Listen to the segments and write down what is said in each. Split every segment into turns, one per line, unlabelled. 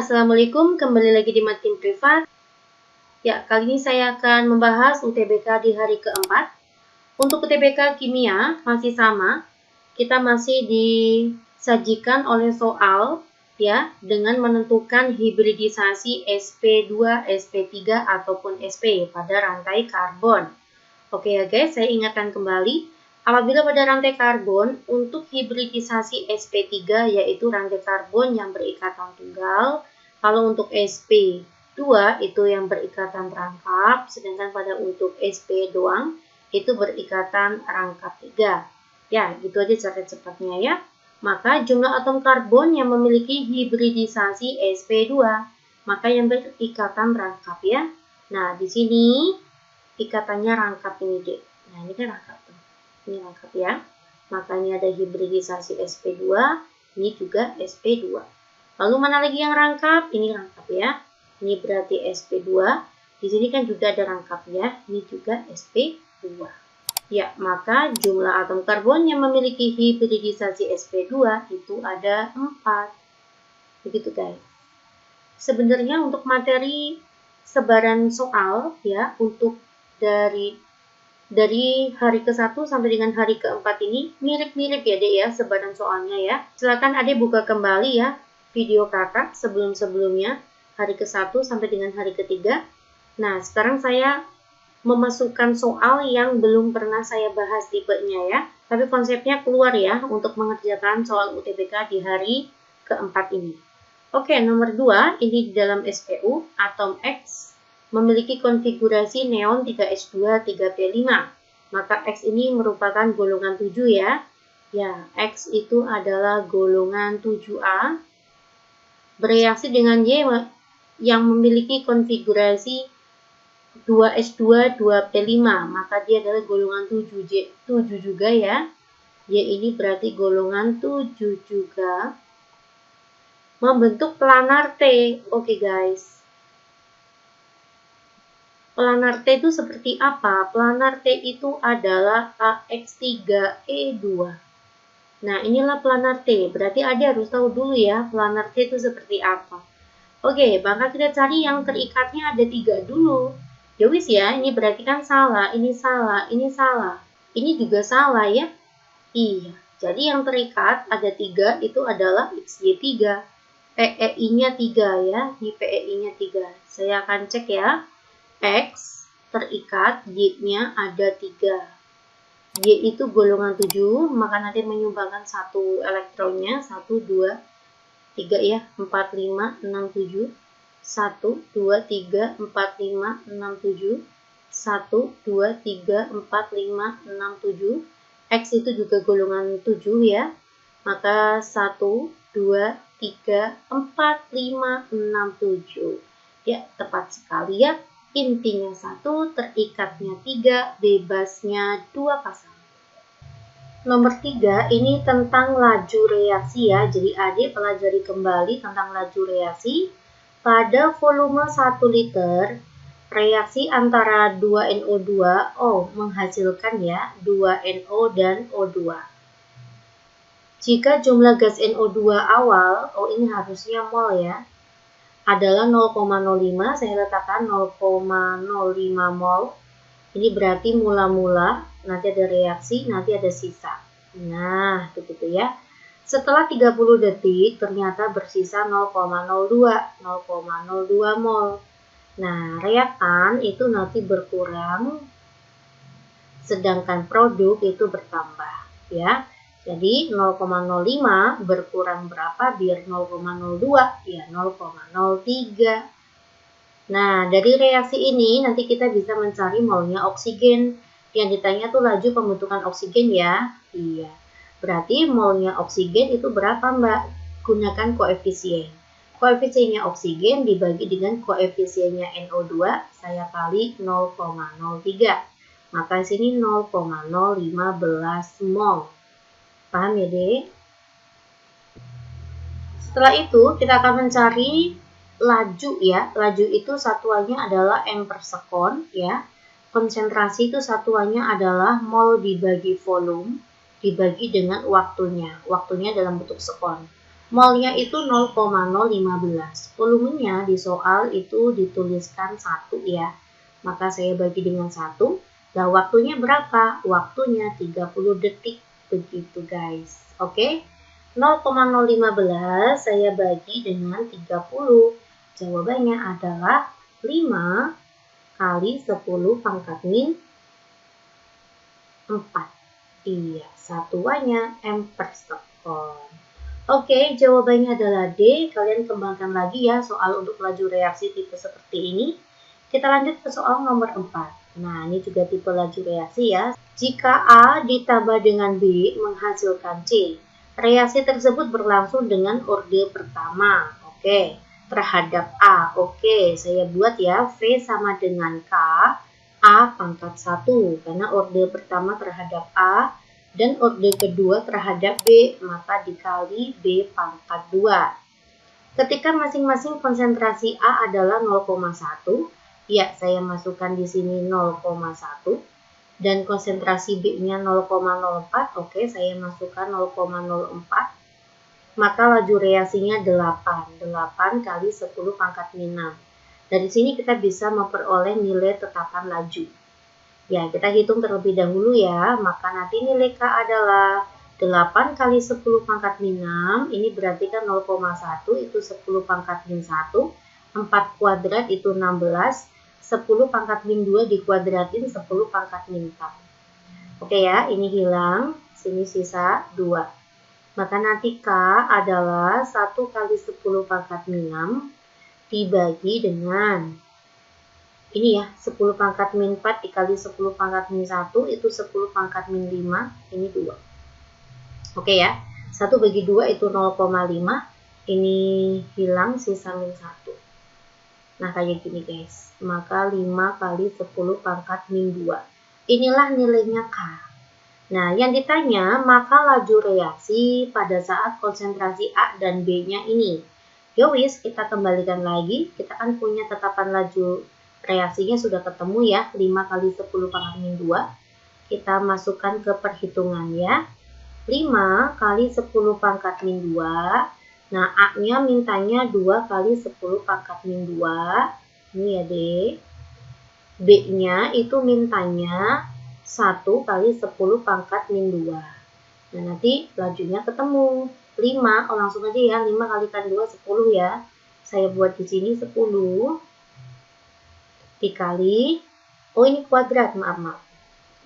Assalamualaikum, kembali lagi di Makin Privat. Ya, kali ini saya akan membahas UTBK di hari keempat. Untuk UTBK Kimia masih sama, kita masih disajikan oleh soal ya dengan menentukan hibridisasi sp2, sp3 ataupun sp pada rantai karbon. Oke ya guys, saya ingatkan kembali. Apabila pada rantai karbon, untuk hibridisasi sp3 yaitu rantai karbon yang berikatan tunggal, kalau untuk sp2 itu yang berikatan rangkap, sedangkan pada untuk sp doang itu berikatan rangkap 3. Ya, gitu aja cara cepatnya ya. Maka jumlah atom karbon yang memiliki hibridisasi sp2, maka yang berikatan rangkap ya. Nah, di sini ikatannya rangkap ini deh. Nah, ini kan rangkap tuh. Ini rangkap ya. Makanya ada hibridisasi sp2, ini juga sp2. Lalu mana lagi yang rangkap? Ini rangkap ya. Ini berarti sp2. Di sini kan juga ada rangkapnya. Ini juga sp2. Ya, maka jumlah atom karbon yang memiliki hibridisasi sp2 itu ada 4. Begitu guys. Sebenarnya untuk materi sebaran soal ya, untuk dari hari ke-1 sampai dengan hari ke-4 ini mirip-mirip ya dek ya sebaran soalnya ya. Silakan adek buka kembali ya video kakak sebelum-sebelumnya hari ke-1 sampai dengan hari ke-3. Nah, sekarang saya memasukkan soal yang belum pernah saya bahas tipenya ya. Tapi konsepnya keluar ya untuk mengerjakan soal UTBK di hari ke-4 ini. Oke, nomor 2 ini di dalam SPU atom X memiliki konfigurasi neon 3s2 3p5. Maka X ini merupakan golongan 7 ya. Ya, X itu adalah golongan 7A. Bereaksi dengan Y yang memiliki konfigurasi 2s2 2p5, maka dia adalah golongan 7 juga ya. Y ini berarti golongan 7 juga. Membentuk planar T. Oke guys. Planar T itu seperti apa? Planar T itu adalah AX3E2. Nah, inilah planar T. Berarti Ade harus tahu dulu ya, planar T itu seperti apa. Oke, maka kita cari yang terikatnya ada 3 dulu. Ya wis ya, ini berarti kan salah, ini salah, ini salah. Ini juga salah ya? Iya. Jadi yang terikat ada 3 itu adalah XY3. PEI-nya 3 ya. Ini PEI-nya 3. Saya akan cek ya. X terikat, Y-nya ada 3. Y itu golongan 7, maka nanti menyumbangkan 1 elektronnya, 1, 2, 3 ya, 4, 5, 6, 7. 1, 2, 3, 4, 5, 6, 7. 1, 2, 3, 4, 5, 6, 7. X itu juga golongan 7 ya. Maka 1, 2, 3, 4, 5, 6, 7. Ya, tepat sekali ya. Intinya 1, terikatnya 3, bebasnya 2 pasang. Nomor 3 ini tentang laju reaksi ya. Jadi adik pelajari kembali tentang laju reaksi. Pada volume 1 liter, reaksi antara 2NO2O menghasilkan ya 2NO dan O2. Jika jumlah gas NO2 awal, ini harusnya mol ya, adalah 0,05, saya letakkan 0,05 mol. Ini berarti mula-mula, nanti ada reaksi, nanti ada sisa. Nah, begitu ya. Setelah 30 detik, ternyata bersisa 0,02 mol. Nah, reaktan itu nanti berkurang, sedangkan produk itu bertambah ya. Jadi 0,05 berkurang berapa biar 0,02? Ya 0,03. Nah, dari reaksi ini nanti kita bisa mencari molnya oksigen. Yang ditanya tuh laju pembentukan oksigen ya. Iya. Berarti molnya oksigen itu berapa Mbak? Gunakan koefisien. Koefisiennya oksigen dibagi dengan koefisiennya NO2, saya kali 0,03. Maka sini 0,015 mol. Paham ya, Dek? Setelah itu, kita akan mencari laju ya. Laju itu satuannya adalah m per sekon ya. Konsentrasi itu satuannya adalah mol dibagi volume dibagi dengan waktunya. Waktunya dalam bentuk sekon. Molnya itu 0,015. Volumenya di soal itu dituliskan 1 ya. Maka saya bagi dengan 1. Dan waktunya berapa? Waktunya 30 detik. Begitu guys. Oke. 0,015 saya bagi dengan 30. Jawabannya adalah 5 kali 10 pangkat min 4. Iya, satuannya M per sekon. Oke, jawabannya adalah D. Kalian kembangkan lagi ya soal untuk laju reaksi tipe seperti ini. Kita lanjut ke soal nomor 4. Nah, ini juga tipe laju reaksi ya. Jika A ditambah dengan B menghasilkan C, reaksi tersebut berlangsung dengan orde pertama. Oke, terhadap A. Oke, saya buat ya. V sama dengan K, A pangkat 1. Karena orde pertama terhadap A dan orde kedua terhadap B, maka dikali B pangkat 2. Ketika masing-masing konsentrasi A adalah 0,1, ya saya masukkan di sini 0,1, dan konsentrasi B-nya 0,04, oke saya masukkan 0,04, maka laju reaksinya 8 kali 10 pangkat min 6. Dari sini kita bisa memperoleh nilai tetapan laju. Ya, kita hitung terlebih dahulu ya. Maka nanti nilai K adalah 8 kali 10 pangkat min 6. Ini berarti kan 0,1 itu 10 pangkat min 1. 4 kuadrat itu 16. 10 pangkat min 2 dikuadratin 10 pangkat min 4. Oke ya, ini hilang. Sini sisa 2. Maka nanti K adalah 1 kali 10 pangkat min 6 dibagi dengan ini ya, 10 pangkat min 4 dikali 10 pangkat min 1 itu 10 pangkat min 5, ini 2. Oke ya, 1 bagi 2 itu 0,5, ini hilang sisa min 1. Nah kayak gini guys, maka 5 kali 10 pangkat min 2. Inilah nilainya K. Nah yang ditanya, maka laju reaksi pada saat konsentrasi A dan B-nya ini. Yowis, kita kembalikan lagi, kita kan punya tetapan laju reaksinya sudah ketemu ya, 5 kali 10 pangkat min 2. Kita masukkan ke perhitungan ya. 5 kali 10 pangkat min 2. Nah, A-nya mintanya 2 kali 10 pangkat min 2. Ini ya, D. B-nya itu mintanya 1 kali 10 pangkat min 2. Nah, nanti lajunya ketemu. 5, langsung aja ya, 5 kalikan 2, 10 ya. Saya buat di sini 10. Dikali, oh ini kuadrat, maaf.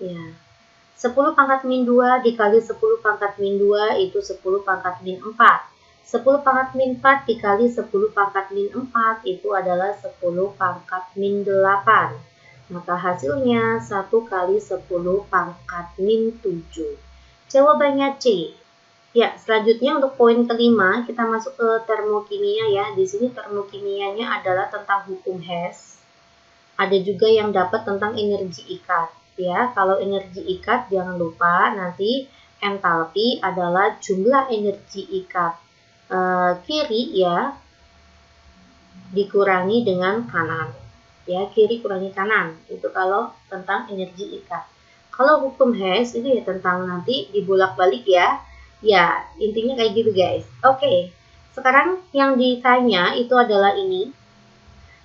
Ya. 10 pangkat min 2 dikali 10 pangkat min 2 itu 10 pangkat min 4. 10 pangkat min 4 dikali 10 pangkat min 4 itu adalah 10 pangkat min 8. Maka hasilnya 1 kali 10 pangkat min 7. Jawabannya C. Ya, selanjutnya untuk poin kelima kita masuk ke termokimia ya. Di sini termokimianya adalah tentang hukum Hess. Ada juga yang dapat tentang energi ikat ya. Kalau energi ikat jangan lupa nanti entalpi adalah jumlah energi ikat kiri ya dikurangi dengan kanan ya, kiri kurangi kanan, itu kalau tentang energi ikat. Kalau hukum Hess itu ya tentang nanti dibolak-balik ya. Ya, intinya kayak gitu guys. Oke, sekarang yang ditanya itu adalah ini.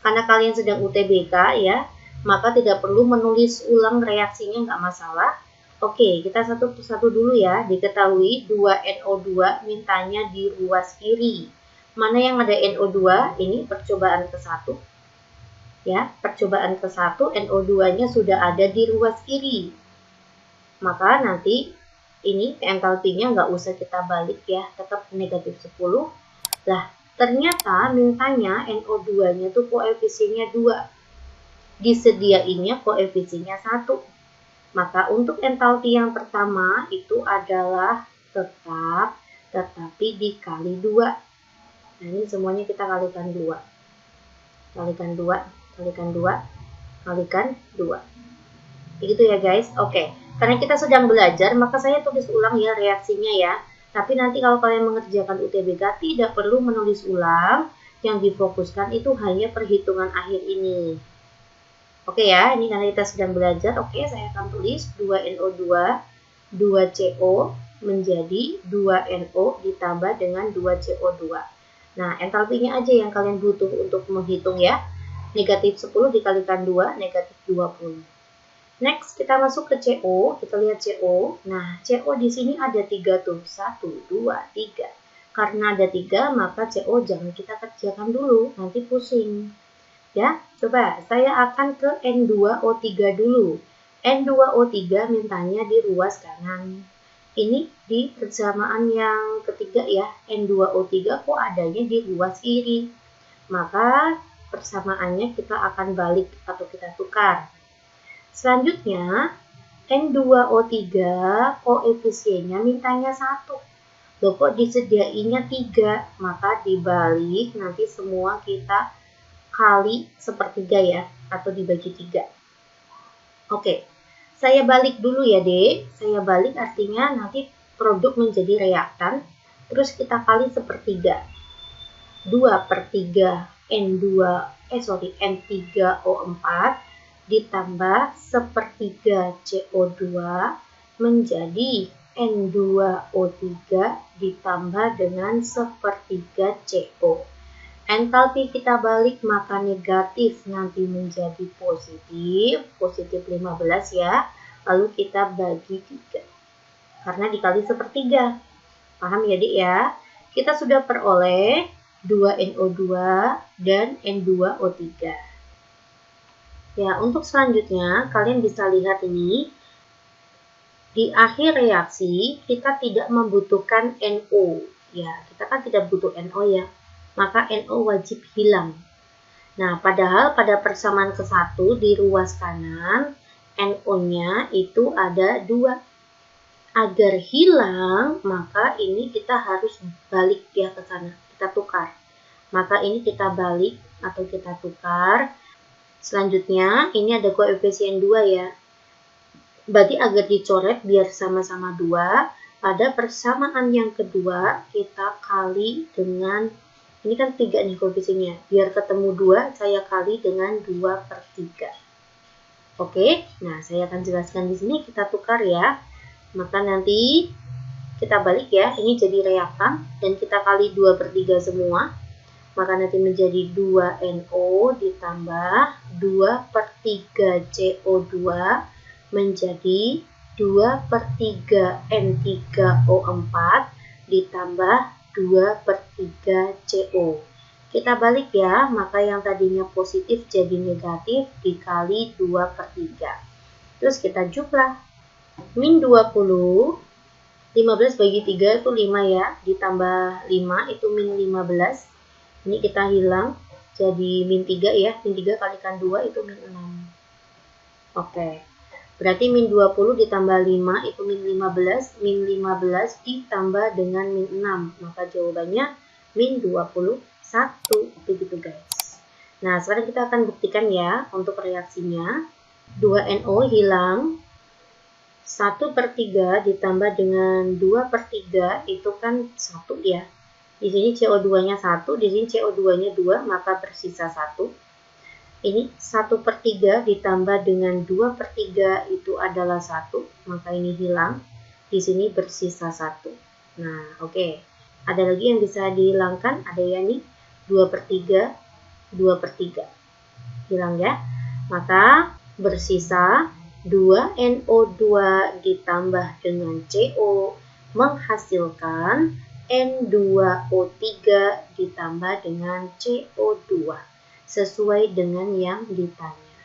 Karena kalian sedang UTBK ya, maka tidak perlu menulis ulang reaksinya, nggak masalah. Oke, kita satu persatu dulu ya. Diketahui 2NO2 mintanya di ruas kiri. Mana yang ada NO2? Ini percobaan ke-1. Ya, percobaan ke-1 NO2-nya sudah ada di ruas kiri. Maka nanti ini entalpinya nggak usah kita balik ya, tetap negatif 10. Lah, ternyata mintanya NO2-nya tuh koefisiennya 2. Disediainya koefisiennya 1. Maka untuk entalpi yang pertama itu adalah tetap, tetapi dikali 2. Nah, ini semuanya kita kalikan 2. Kalikan 2, kalikan 2, kalikan 2. Begitu ya guys. Oke, karena kita sedang belajar, maka saya tulis ulang ya reaksinya ya. Tapi nanti kalau kalian mengerjakan UTBK tidak perlu menulis ulang, yang difokuskan itu hanya perhitungan akhir ini. Oke ya, ini karena kita sedang belajar. Oke, saya akan tulis 2NO2, 2CO. menjadi 2NO ditambah dengan 2CO2. Nah, entalpinya aja yang kalian butuh untuk menghitung ya. Negatif 10 dikalikan 2, negatif 20. Next, kita masuk ke CO. Kita lihat CO. Nah, CO di sini ada 3 tuh. 1, 2, 3. Karena ada 3, maka CO jangan kita kerjakan dulu. Nanti pusing. Ya, coba saya akan ke N2O3 dulu. N2O3 mintanya di ruas kanan. Ini di persamaan yang ketiga ya, N2O3 kok adanya di ruas kiri. Maka persamaannya kita akan balik atau kita tukar. Selanjutnya, N2O3 koefisiennya mintanya 1. Loh kok disediainya 3, maka dibalik nanti semua kita kali sepertiga ya, atau dibagi 3. Oke. Saya balik dulu ya, Dek. Saya balik artinya nanti produk menjadi reaktan, terus kita kali sepertiga. 2/3 N3O4 ditambah sepertiga CO2 menjadi N2O3 ditambah dengan sepertiga CO. Entalpi kita balik maka negatif nanti menjadi positif, positif 15 ya. Lalu kita bagi 3. Karena dikali sepertiga. Paham ya, Dik ya? Kita sudah peroleh 2NO2 dan N2O3. Ya, untuk selanjutnya kalian bisa lihat ini. Di akhir reaksi kita tidak membutuhkan NO. Ya, kita kan tidak butuh NO ya. Maka NO wajib hilang. Nah, padahal pada persamaan ke-1 di ruas kanan, NO-nya itu ada 2. Agar hilang, maka ini kita harus balik ya ke sana. Kita tukar. Maka ini kita balik atau kita tukar. Selanjutnya, ini ada koefisien 2 ya. Berarti agar dicoret biar sama-sama 2, pada persamaan yang kedua, kita kali dengan ini kan 3 nih koefisiennya. Biar ketemu 2, saya kali dengan 2/3. Oke, nah saya akan jelaskan di sini, kita tukar ya. Maka nanti kita balik ya, ini jadi reaktan dan kita kali 2/3 semua. Maka nanti menjadi 2NO ditambah 2/3 CO2 menjadi 2/3 N3O4 ditambah 2/3 CO. Kita balik ya, maka yang tadinya positif jadi negatif dikali 2/3. Terus kita jumlah. Min 20, 15 bagi 3 itu 5 ya, ditambah 5 itu min 15. Ini kita hilang, jadi min 3 ya, min 3 kalikan 2 itu min 6. Oke. Berarti min 20 ditambah 5 itu min 15, min 15 ditambah dengan min 6. Maka jawabannya min 21. Begitu guys. Nah, sekarang kita akan buktikan ya untuk reaksinya. 2NO hilang. 1/3 ditambah dengan 2/3 itu kan 1 ya. Di sini CO2-nya 1, di sini CO2-nya 2, maka bersisa 1. Ini 1/3 ditambah dengan 2/3 itu adalah 1, maka ini hilang. Di sini bersisa 1. Nah, oke. Ada lagi yang bisa dihilangkan, ada ya nih, 2/3, 2/3. Hilang ya. Maka bersisa 2NO2 ditambah dengan CO menghasilkan N2O3 ditambah dengan CO2. Sesuai dengan yang ditanya.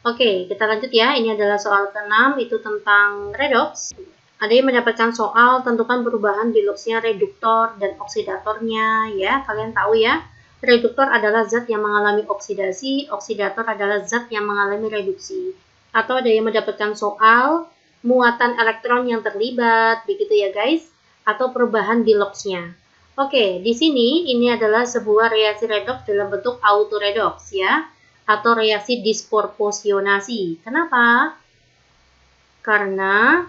Oke, kita lanjut ya. Ini adalah soal ke-6, itu tentang redoks. Ada yang mendapatkan soal tentukan perubahan di loksnya reduktor dan oksidatornya ya. Kalian tahu ya, reduktor adalah zat yang mengalami oksidasi, oksidator adalah zat yang mengalami reduksi. Atau ada yang mendapatkan soal muatan elektron yang terlibat, begitu ya guys, atau perubahan di loksnya. Oke, di sini ini adalah sebuah reaksi redoks dalam bentuk autoredoks ya, atau reaksi disproporsionasi. Kenapa? Karena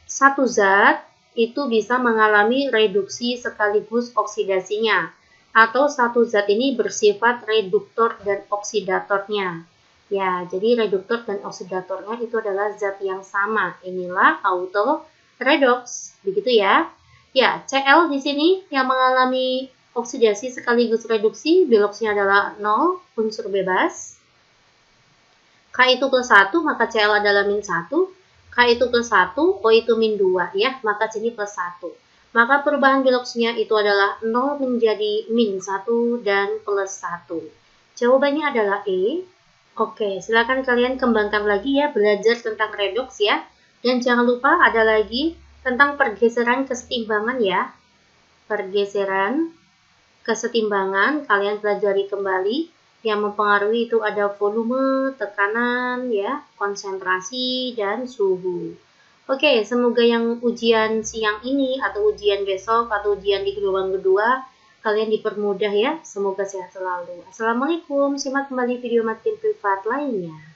satu zat itu bisa mengalami reduksi sekaligus oksidasinya, atau satu zat ini bersifat reduktor dan oksidatornya. Ya, jadi reduktor dan oksidatornya itu adalah zat yang sama. Inilah redoks, begitu ya. Ya, Cl di sini yang mengalami oksidasi sekaligus reduksi, biloksnya adalah 0, unsur bebas. K itu plus 1, maka Cl adalah min 1. K itu plus 1, O itu min 2, ya, maka sini plus 1. Maka perubahan biloksinya itu adalah 0 menjadi min 1 dan plus 1. Jawabannya adalah E. Oke, silakan kalian kembangkan lagi ya, belajar tentang redoks ya. Dan jangan lupa ada lagi tentang pergeseran kesetimbangan ya. Pergeseran kesetimbangan, kalian pelajari kembali. Yang mempengaruhi itu ada volume, tekanan, ya, konsentrasi, dan suhu. Oke, semoga yang ujian siang ini, atau ujian besok, atau ujian di gelombang kedua, kalian dipermudah ya. Semoga sehat selalu. Assalamualaikum, simak kembali video makin privat lainnya.